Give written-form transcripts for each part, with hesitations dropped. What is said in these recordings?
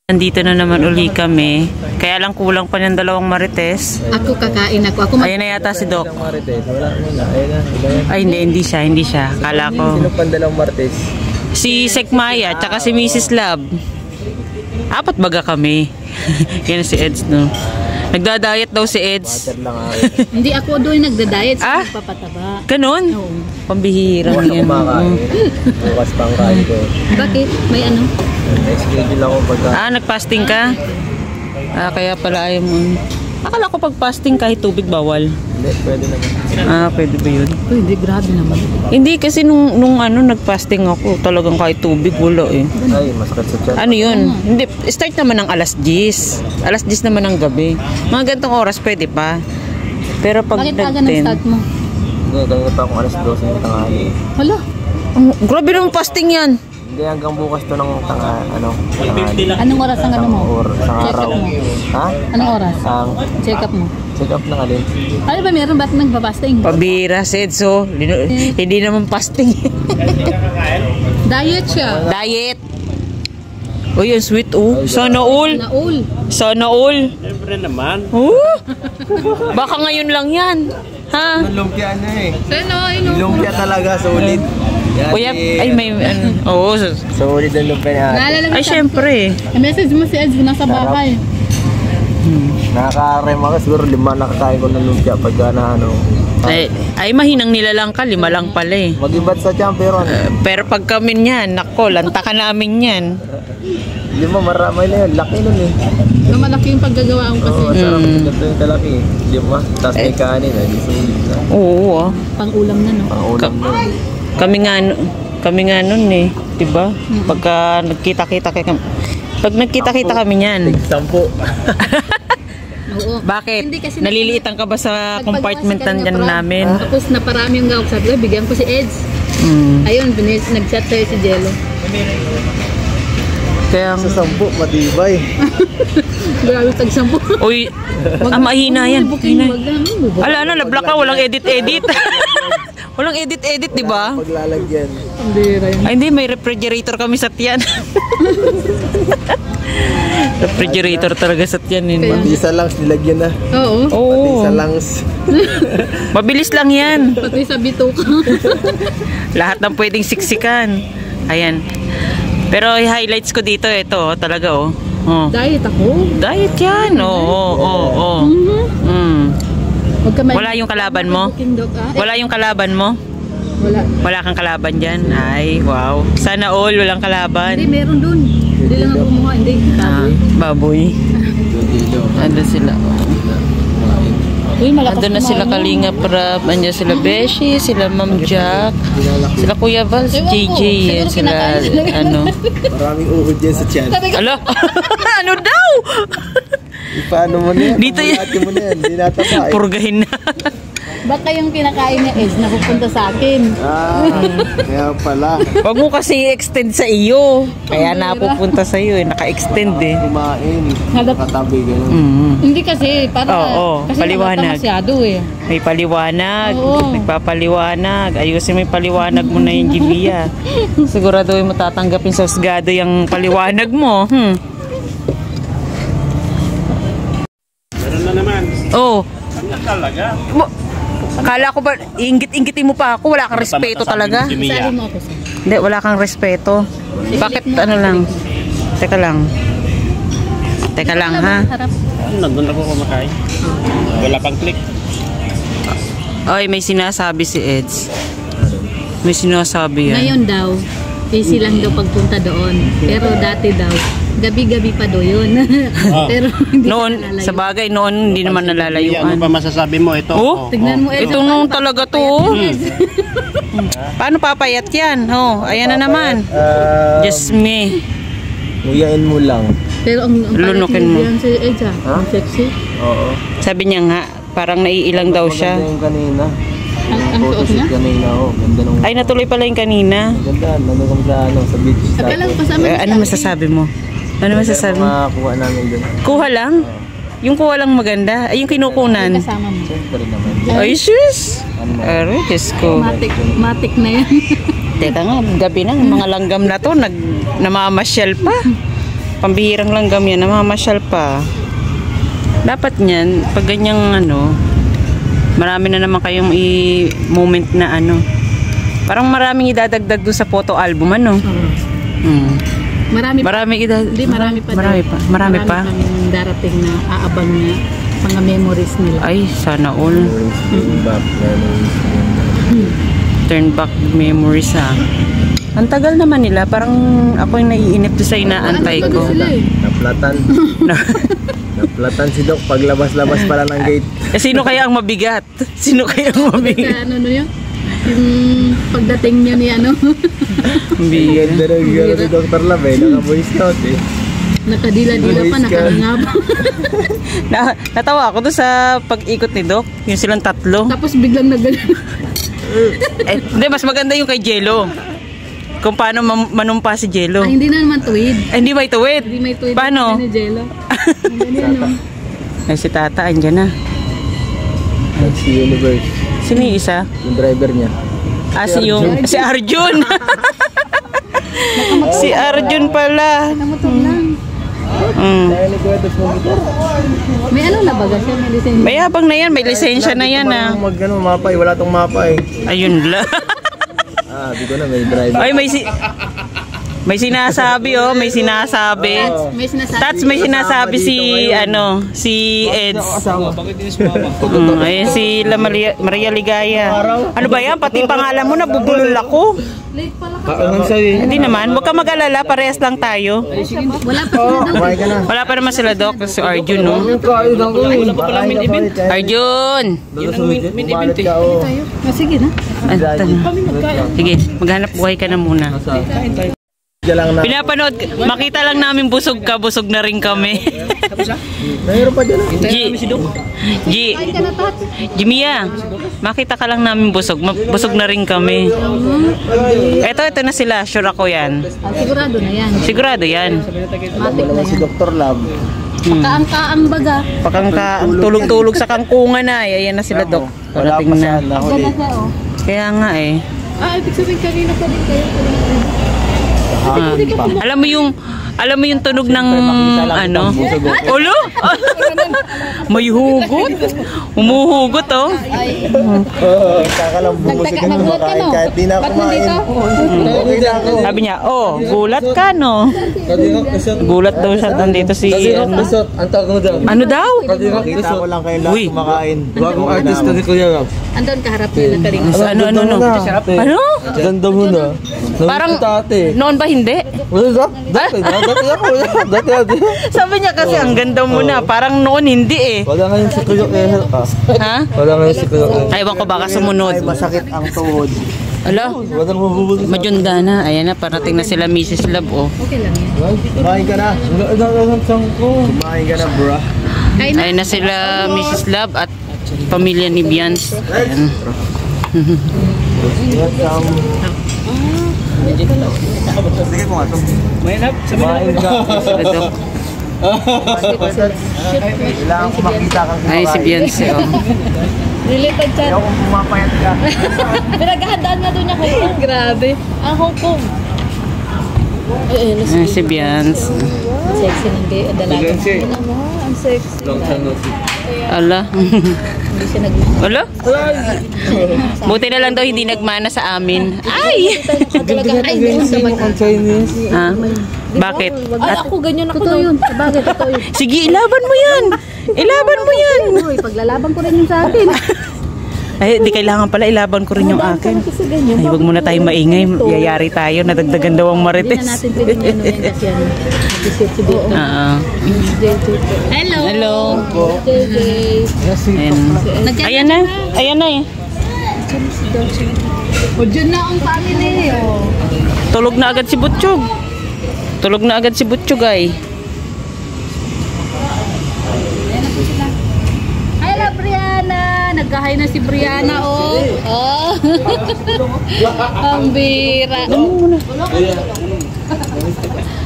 Nandito na naman uli kami. Kaya lang kulang pa ng 2 marites. Ako kakain ako. Ayun na yata si Doc. Ay, Ay, hindi siya. Kala ko. Sino pang 2 marites? Si Sekmaya, tsaka si Mrs. Love. 4 baga kami. Yan si Eds, no? Nagda-diet daw si Eds. Water lang ako. Hindi ako doon nagda-diet. Ah? Papataba. Ganon? Oo. Pambihira Bukas yan. kumakain. Bukas pang kain ko. Bakit? May ano? May schedule ako pagka. Nag-fasting ka? Kaya pala ayaw mo. Akala ko pag fasting kahit tubig bawal. Hindi, pwede naman. Pwede ba yun? Uy, hindi, grabe naman. Hindi kasi nung nag-fasting ako, talagang kahit tubig wala eh. Ay, masakit sa tiyan. Ano yun? Hindi, start naman ng alas 10. Alas 10 naman ng gabi. Mga gantong oras pwede pa. Pero pag Bakit aga nag-start mo? Hindi, kanina pa akong alas 12 ng tanghali. Hala. Grabe naman fasting yan. Hindi, hanggang bukas to ng tanghali. Anong oras ang ano mo? Isang Check araw. up mo. Ha? Anong oras? Ang Check up mo. check up ng alin. Ano ba meron? Ba't nagpapasting? Pabira, Sedso. Hindi naman fasting. Diet siya. Diet. Uy, ang sweet oh. Sana all. Naul. Sana all. Siyempre naman. Baka ngayon lang yan. Ha? Lumpia na eh. Sana, ino. Lumpia talaga, solid. Yan, Kuya, ay may oo. solid ang lumpia na. Naalala mo Ay, syempre. message mo si Eds nasa bahay. Nakaka-rem ako, siguro 5 nakakain ko ng lumpia pagka na ano. Ay mahinang nila lang ka, 5 lang pala eh. Mag-ibat sa champion. Pero pag kami niyan, nako, lantakan namin yan. 5 marami na yun, laki nun eh. So, malaki yung paggagawa ko kasi. Oo, sarap. Ganito yung kalaki. 5, tapos may kanin, solid na. Oo. Pang-ulam na, no? Pang-ulam na. Kami nga nun eh, 'di ba? Pagka nagkita-kita kami niyan. 10. Oo. Bakit? Hindi kasi Naliliitan ka ba sa compartmentan Nagpagawa si dyan Kalingap namin? Rob. Tapos naparami yung gawak. Sabi ko, bigyan ko si Eds. Ayun, nag-chat sa'yo si Jello. Kaya Sa 10, matibay. Grabe, tag-sampo. uy, mahina yan. Mahina. Ala, Ala, nablock ka, walang edit-edit. Walang edit-edit, 'di ba? Paglalagyan. Ay, hindi, may refrigerator kami sa tiyan. Refrigerator talaga sa tiyan yun. Pati sa langs, nilagyan na. Oo. Pati Oo. sa langs. Mabilis lang yan. Pati sa bituka. Lahat ng pwedeng siksikan. Ayan. Pero highlights ko dito, ito, talaga, oh. Diet ako. Diet yan. Oo. Wala yung kalaban mo? Wala yung kalaban mo? Wala. Wala kang kalaban dyan? Ay, wow. Sana all, walang kalaban. Hindi, meron dun. Hindi lang ako kumuha. Hindi. Baboy. Andun sila. Uy, malakas Andun na sila Kalingap Rob. Andun sila Beshi, sila Ma'am Jack, sila Kuya Val, si JJ, yan sila, ano. Maraming uhod yan sa tiyan. Ala? Ano daw? Paano mo na yan? Dito yan. Pamulati mo na yan. Hindi natapa eh. Purgahin na. Baka yung kinakain niya Eds napupunta sa akin. Kaya pala. Huwag mo kasi i-extend sa iyo. Kaya napupunta sa iyo, naka-extend eh. Kumain. Katabi, gano'n. Hindi kasi, para kasi paliwanag. masyado eh. May paliwanag. Oo. Nagpapaliwanag. Ayusin mo yung paliwanag mo na yung Jibia. Siguraduhin mo tatanggapin sa husgado yung paliwanag mo. Meron na naman. Oh. Ano talaga? Akala ko ba, ingit-ingitin mo pa ako, wala kang respeto talaga. Sabi mo ako sa. Hindi, wala kang respeto. Bakit ano lang? Teka lang. Teka lang ha. Nandun ako kumakain. Wala pang click. Oy, may sinasabi si Eds. May sinasabi yan. Ngayon daw, easy lang daw pagpunta doon. Pero dati daw, gabi-gabi pa daw yun. Pero hindi Noon, nalalayo. sa bagay, noon hindi naman Ano nalalayuan. pa masasabi mo? Ito. Oh, Tignan mo, Eds. ito nung talaga to. Paano papayat yan? Oh, ayan na naman. Just me. Nguyain mo lang. Pero ang Lunukin mo. yan si Eds ha? Ang sexy. Oo. Sabi niya nga, parang naiilang daw siya. Maganda yung kanina. Ang suot Photoshoot niya? kanina. Ganda nung... Ay, natuloy pala yung kanina. Ganda. Nandun kami sa beach. Akala ko kasama Ano masasabi mo? Ano masasabi mo? Makakuha namin dun. Kuha lang? Yung kuha lang maganda? Ay, yung kinukunan? kasama mo. Siyempre naman. Ay, sus! Aray, Diyos ko. Matik na yan. Teka nga, gabi na, mga langgam na to, namamasyal pa. pambihirang langgam yan, namamasyal pa. Dapat niyan, pag ganyang ano, marami na naman kayong moment na ano. Parang maraming idadagdag doon sa photo album, ano? Marami pa. Hindi, marami pa. Marami pa. Kaming darating na aabang niya mga memories nila. Ay, sana all. Back memories. Turn back memories, ha. Ang tagal naman nila, parang ako yung naiinip doon sa inaantay ko. Naplatan. Naplatan si Doc paglabas-labas pala ng gate. Eh, sino kaya ang mabigat? Sino kaya ang mabigat? Sa ano yun? Yung pagdating niya ni ano. Mabigat. Ganda ng gano'n si Dr. Lab eh. Naka-boy scout eh. Nakadila-dila pa, nakangangap. Natawa ako doon sa pag-ikot ni Doc. Yung silang tatlo. Tapos biglang nagano. Hindi, mas maganda yung kay Jello. Kung paano manumpa si Jello. Hindi na naman tuwid. Hindi may tuwid. Hindi may tuwid. Paano? Ni Jello. Ganyan, Ay, si Tata, andyan na. Si Universe. Sino yung isa? Yung driver niya. Si Arjun. Si Arjun pala. Namotor lang. Kaya ni Kuya Dos motor. May ano na baga siya? May lisensya. May habang na yan, may lisensya na yan, ah. Mag-ano, mapa eh. Wala tong mapa eh. Ayun lang. Di ko na may driver. Ay, may sinasabi, oh, may sinasabi. May sinasabi. Tats, may sinasabi si si Eds. Ayun si Maria Ligaya. Ano ba yan? Pati pangalan mo nabubulol ako. Late pala ka. Kaangan sa'yo. Hindi naman, huwag ka mag-alala, parehas lang tayo. Wala pa sila daw. Kumain ka na. Wala pa naman sila, Doc, si Arjun, no? Wala pa pala min-event. Arjun! Min-event eh. Sige na. Sige, maghanap buhay ka na muna. Pinapanood, makita lang namin busog ka, busog na rin kami. Mayroon pa dyan. Jimia, makita ka lang namin busog, busog na rin kami. Ito na sila, sure ako yan. Sigurado na yan. Sigurado yan. Matik na Si yan. Dr. Lab. Kaang baga. Tulog-tulog sa kangkungan na, ayan na sila, Doc. Wala Parating pa na. saan ako Gana eh. siya, oh. Kaya nga eh. Ibig sabihin kanina pa din kayo. Alam mo yung tunog ng ano? Ulo? May hugot. Umuhugot, oh. Kakalang bumusik ka nung makain kahit di na kumain. Okay na ako. Sabi niya, oh, gulat ka, no? Gulat daw siya nandito si... Ano, Ang tawag mo daw. ano daw? Makita ko lang kayo lahat Uy. kumakain. Bagong artist na ni Kuya Rob. Andun kaharap nila kanina. Ano? Ano? Ganda mo na. Parang, noon ba hindi? Dati. Sabi niya kasi, ang ganda mo na. Parang noon hindi eh. Wala ngayon si Kuya Ehel. Ha? Wala ngayon si Kuya Ehel. Ewan ko baka sumunod. Masakit ang tuhod. Ala, Walang mabubuti. majunda na. Ayan na, parating na sila Mrs. Love, oh. Okay lang yan. Kumain ka na. Kumain ka na, bro. Ayan na sila Mrs. Love at pamilya ni Bians. Ayan. Sige mo nga ito. Kumain ka. Sila, Doc. Kailangan ko makita kang kumakain. Ay, si Bians, oh. Related chat. Ayaw kong pumapayat ka. Pinaghahandaan nga doon niya Hong Kong. Grabe. Ang Hong Kong. Ayan, si Bians. Sexy ng dalaga. Ang sexy. Long time no see. Ala. Hindi siya Ala? Buti na lang daw hindi nagmana sa amin. Ay! Ay, doon sa mata. Chinese. Ha? Bakit? Ay, ako ganyan ako yun. Sabagay, totoo yun. Sige, ilaban mo yan! Ilaban mo yan! Uy, paglalaban ko rin yung sa akin. Ay, di kailangan pala ilaban ko rin yung akin. Kasi ganyan. Ay, wag muna tayo maingay. Yayari tayo. Nadagdagan daw ang Hindi marites. na natin pwede ano yan kasi ano. Nag-isip si Dito. Hello. Hello. JJ. Ayan. Ayan na. Ayan na eh. O, dyan na ang family. Tulog na agad si Butchog. Tulog na agad si Butchog ay. Hello, Brianna. Nagkahay na si Brianna, oh. Oh. Ang bira.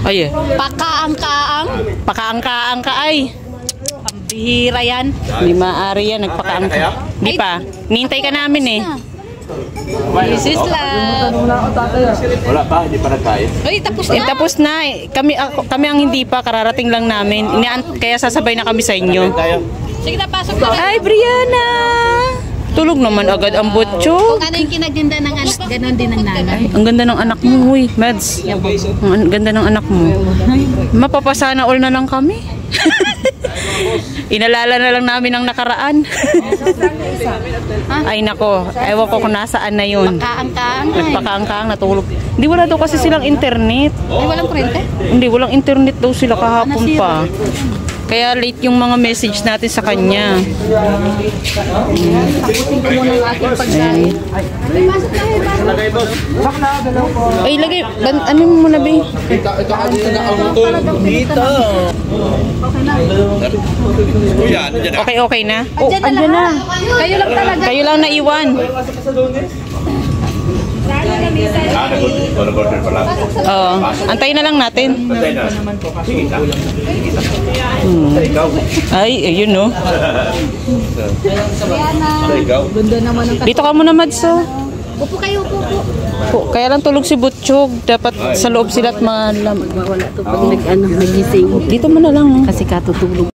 Ay eh. Pakaang-kaang. Pakaangkaang ka ay. Ang bihira yan. Hindi maaari yan. Nagpakaangka. Di pa. Nintay ka namin eh. Isis lang. Wala pa, hindi pa nagkain. Uy, tapos Eh, na. tapos na. Kami ang hindi pa. Kararating lang namin. Kaya sasabay na kami sa inyo. Sige na, pasok na. Ay, Brianna! Tulog naman agad ang butso. Kung ano yung kinaganda ng anak, ganun din ang nanay. Ang ganda ng anak mo, huy, Mads. Ang ganda ng anak mo. Mapapasana all na lang kami. Inalala na lang namin ang nakaraan. Ay nako, ewan ko kung nasaan na yun. Kaang-kaang. Nagpakaangkaang natulog. Hindi, wala daw kasi silang internet. Ay, walang kurente? Hindi, walang internet daw sila kahapon pa. Kaya late yung mga message natin sa kanya. Tapusin ko muna ang aking pagkain. Ay, pasok na. Ay, lagay. Ano mo muna, Bing? Okay, okay na? Oh, andyan na. Kayo lang talaga. Kayo lang naiwan. Oo. Antayin na lang natin. Ay, ayun no. Ganda naman ang Dito ka muna, Mads. Oh. Upo kayo, upo. Kaya lang tulog si Butchog. Dapat sa loob sila at malam. Wala to pag nagising. Dito mo na lang. Kasi katutulog.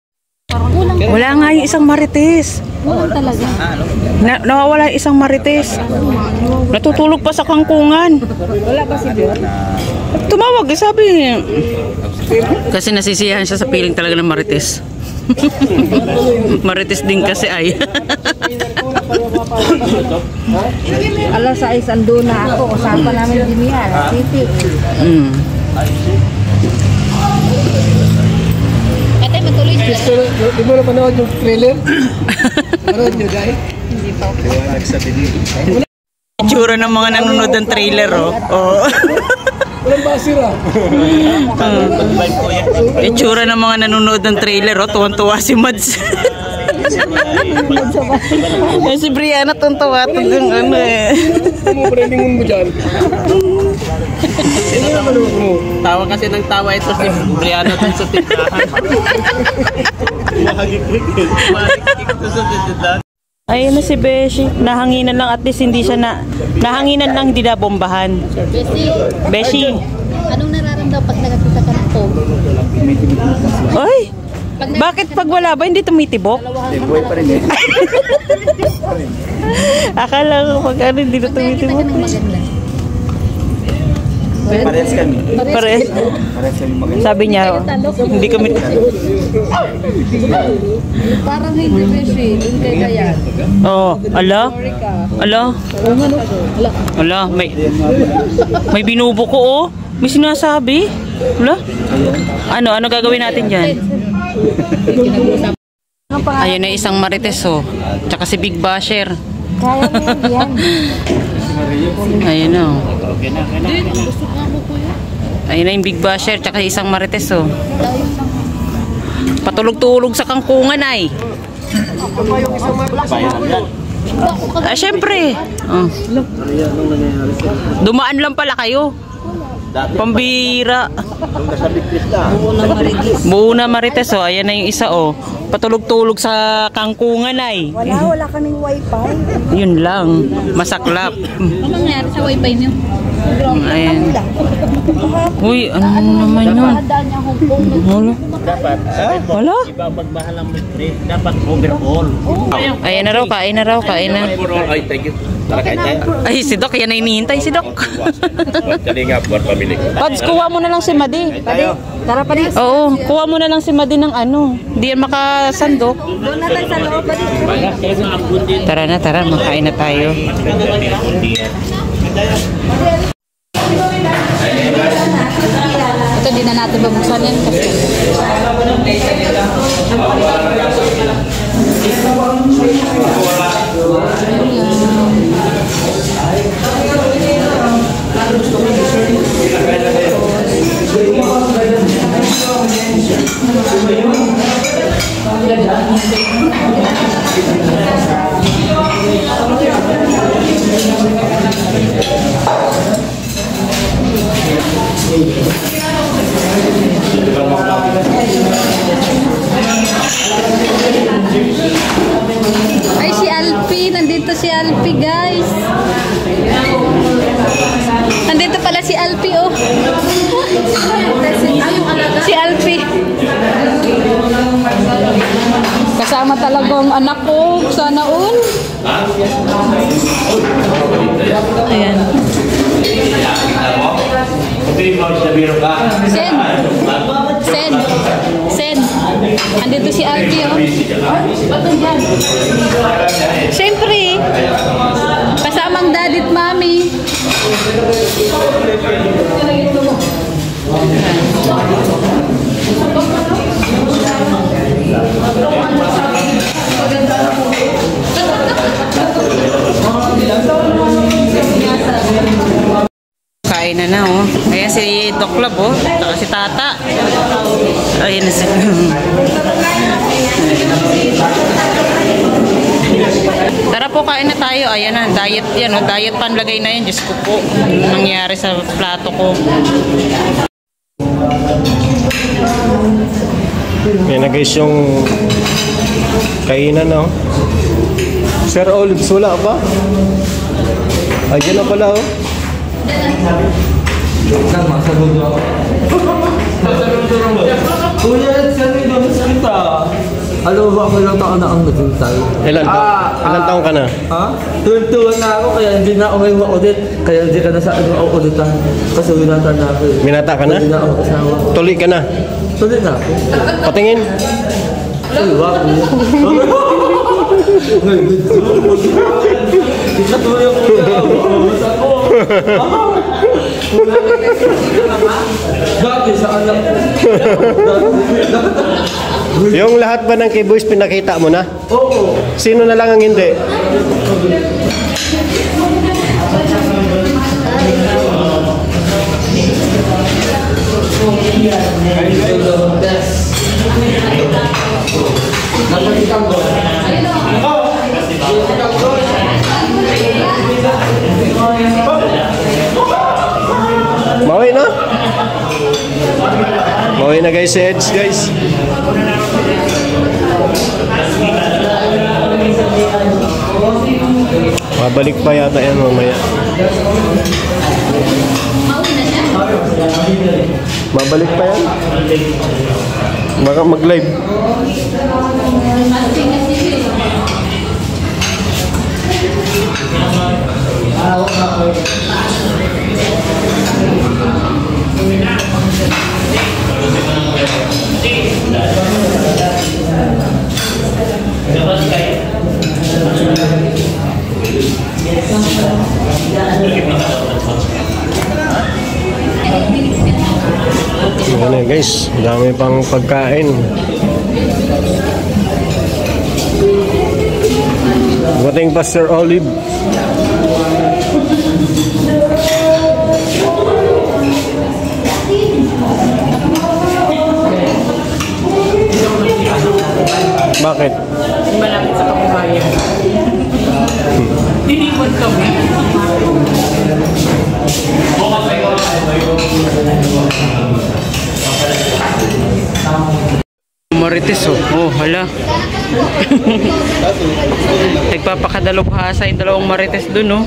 Wala nga yung isang marites. Walang talaga. Nawawala yung isang marites. Natutulog pa sa kangkungan. Wala ba si Dion? Tumawag, sabi. Kasi nasisiyahan siya sa piling talaga ng marites. Marites din kasi ay. Alas 6 ando na ako. Usapan namin din yan. City. Ate, matuloy siya. Di mo na panood yung trailer? Panood nyo, Jai? Hindi pa. Itsura ng mga nanonood ng trailer, oh. Oh. Walang basira. Itsura ng mga nanonood ng trailer, oh. Tuwan-tuwa si Mads. Si Brianna tuwan-tuwa. Yung ano eh. Ano mo breningon mo dyan? Tawa kasi ng tawa ito si Brianna dun sa tindahan. Mahagikik ito sa tindahan. Ayun na si Beshi. Nahanginan lang, at least hindi siya na... Nahanginan lang, hindi na bombahan. Beshi. Anong nararamdaman pag nakakita ka ng phone? Ay! Bakit pag wala ba, hindi tumitibok? Buhay pa rin eh. Akala ko pag ano, hindi na Nakakita ka tumitibok. ng maganda. Parehas kami. Pares. Parehas kami maganda. Sabi niya, hindi kami... Parang hindi beshi. Doon kay kaya. Oh, ala? Ala? Ala, may binubo ko, oh. May sinasabi. Ala? Ano gagawin natin dyan? Ayun na isang marites, oh. Tsaka si Big Basher. Kaya mo yan. Ayun na, oh. Ayun na yung Big Basher, tsaka isang marites, oh. Patulog-tulog sa kangkungan, ay. Ah, syempre. Oh. Dumaan lang pala kayo. Pambira. Buo na marites, oh. Ayan na yung isa, oh. Patulog-tulog sa kangkungan, ay. Wala kaming wifi. Yun lang. Masaklap. Ano nangyari sa wifi niyo? Ayan. Uy, ano naman yun? Daan niya Hong Kong. Wala. Wala? Iba magmahal ang mitre, dapat overall. Ayan na raw, kain na raw, kain na. Ay, thank you. Ay, si Doc, yan na hinihintay si Doc. Jadi nga, buat pamilya ko. Pads, kuha mo na lang si Madi. Tara pa rin. Oo, kuha mo na lang si Madi ng ano. Hindi yan makasandok. Doon na tayo sa loob pa rin. Tara, makain na tayo. Ito, di na natin babuksan yan kasi. Ay, si Alfie. Nandito si Alfie, guys. Kasama talagang anak ko. Sana all. Ayan. Sen. Andito si Alfie, oh. Siyempre. Kasamang daddy at mami. Kain na oh. Ayan si Doc Lab oh. Saka si Tata. Ayan na si... Tara po, kain na tayo. Ayan na, diet yan oh. Diet panlagay na yan. Diyos ko po. Nangyari sa plato ko. Yan na guys yung kainan no. Sir Olives, wala ba? Ayan na pala oh. Kuya, saan yung damas kita? Alam mo ba ako ilang taon na ang naghintay? Ilan taong ka na? Ha? Tuwan na ako kaya hindi na ako may ma-audit. Kaya hindi ka na sa ano ako auditan. Kasi winata na ako. Binata ka na? Hindi na ako kasama. Tuli ka na? Tuli na ako. Patingin. Ay, wako. Ikatuloy ako na. Mas ako. Dati sa anak ko. Yung lahat ba ng K-Boys pinakita mo na? Oo. Sino na lang ang hindi? Mawi na? Mawi na guys, heads guys. Mabalik pa yata yan mamaya. Mabalik pa yan? Baka mag-live. Ayan guys, dami pang pagkain. Dumating pa Sir Olive. Bakit? Malapit sa kabuhayan. Tiniwan kami. Marites oh. Oh, hala. Nagpapakadalubhasa yung dalawang marites dun oh.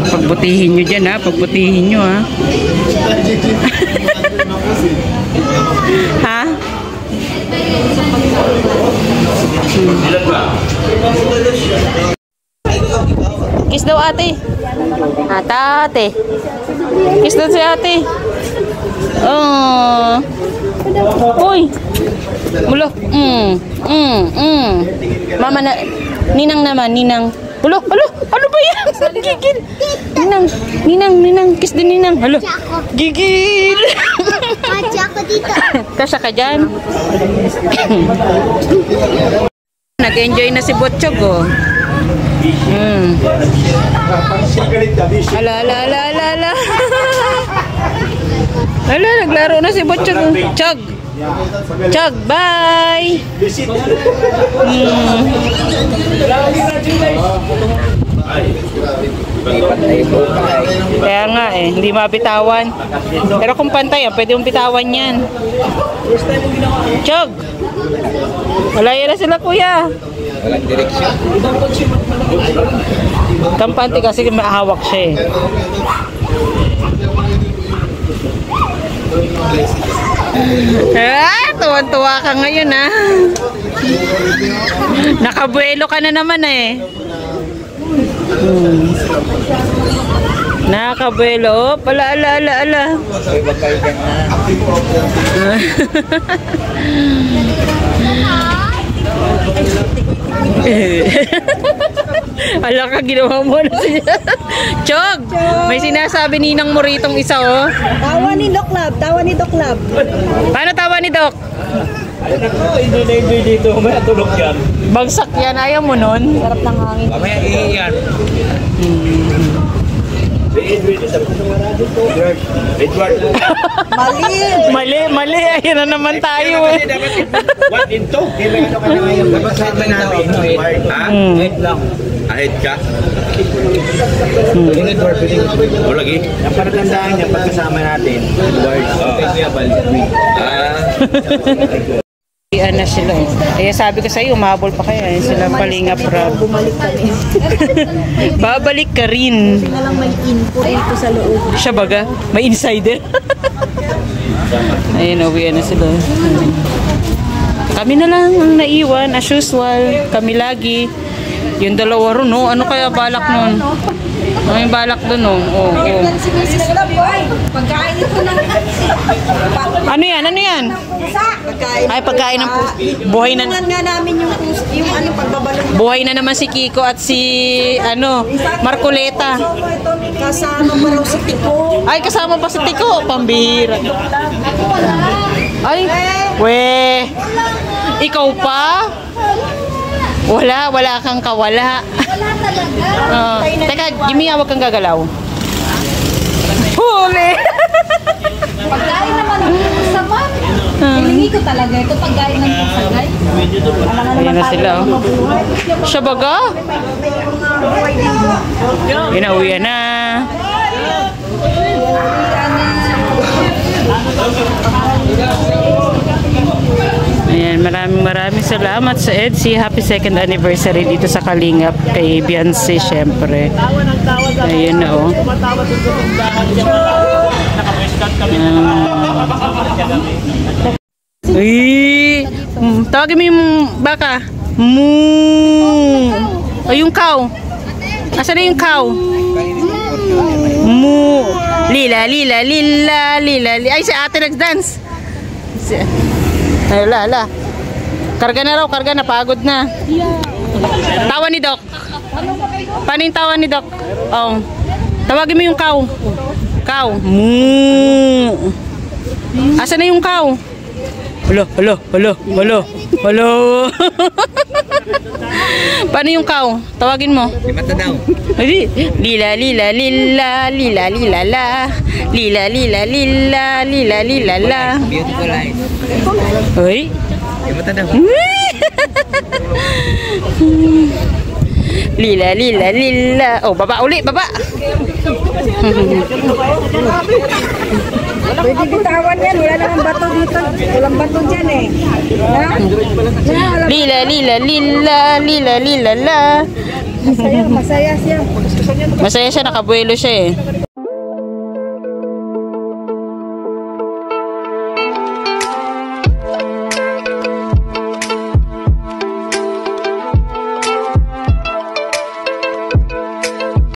Pagbutihin nyo dyan ha. Pagbutihin nyo ha. Ha? Kiss daw ate. Ate. Kiss daw si ate. Oh. Uy. Mulo. Mama na. Ninang naman, ninang. Ulo. Ano ba yan? Gigil. Ninang. Kiss din ninang. Halo. Gigil. Kasi ako dito. Kasya ka dyan. Nag-enjoy na si Botchog oh. Ala. Ala, naglaro na si Botchog. Chog, bye. Kaya nga eh, hindi mabitawan. Pero kung pantay, pwede mong bitawan yan. Chog. Wala yan na sila kuya. Walang direksyon. Kampante kasi mahawak siya eh. Tuwan-tuwa ka ngayon ah. Nakabuelo ka na naman eh. Nakabuelo. Ala. Ala ka, ginawa mo na siya. Chog! May sinasabi ninang mo ritong isa oh. Tawa ni Doc Lab. Paano tawa ni Doc? Hindi na enjoy dito. May tulog yan. Bagsak yan, ayaw mo nun? Sarap ng hangin. Mamaya iiyan. Mali. Ayun na naman tayo eh. What into? Dapat sa atin namin. Head lang. Ahead ka? O lagi? Ang palatandaan niya pagkasama natin. Edward. Ano sila oh. Kaya sabi ko sa'yo, umabol pa kaya sila Kalingap Rab. Bumalik kami. Babalik ka rin. Kasi nga lang may info dito sa loob. Siya baga? May insider? Ayun, uwi na sila. Kami na lang ang naiwan, as usual. Kami lagi. Yung dalawa ron, no? Ano kaya balak nun? Ano yung balak dun, no? Oo. Pagkain ito lang. Ano yan? Pagkain. Ay, pagkain ng buhay na. Tingnan nga namin yung pagbabalong. Buhay na naman si Kiko at si Marcoleta. Kasama mo raw si Tiko. Ay, kasama pa si Tiko. Pambihira. Ay, we. Ikaw pa? Wala kang kawala. Wala talaga. Teka, Jimmy, huwag kang gagalaw. Huli! Pagkain naman ang sama. Hilingi ko talaga ito pagkain ng pasagay. Ayan na sila. Oh. Siya baga? Inauwian na. Ayan, maraming salamat sa EDSI. Happy 2nd anniversary dito sa Kalingap kay Beyonce, syempre. Ayan na oh. Tawagin mo yung baka. Moo. Ay, yung cow. Asan na yung cow? Moo. Lila. Ay, si ate nag-dance. Ala. Karga na, pagod na. Tawa ni Doc. Paano yung tawa ni Doc? Oh. Tawagin mo yung cow. Cow. Moo. Asan na yung cow? Hello. Paano yung cow? Tawagin mo. Mata daw. Lila la. Beautiful life. Hoy. Mata daw. Lila. Oh, baba. Pwede bitawan yan. Wala namang bato dito. Walang bato dyan eh. Lila la. Masaya siya. Masaya siya, nakabuelo siya eh.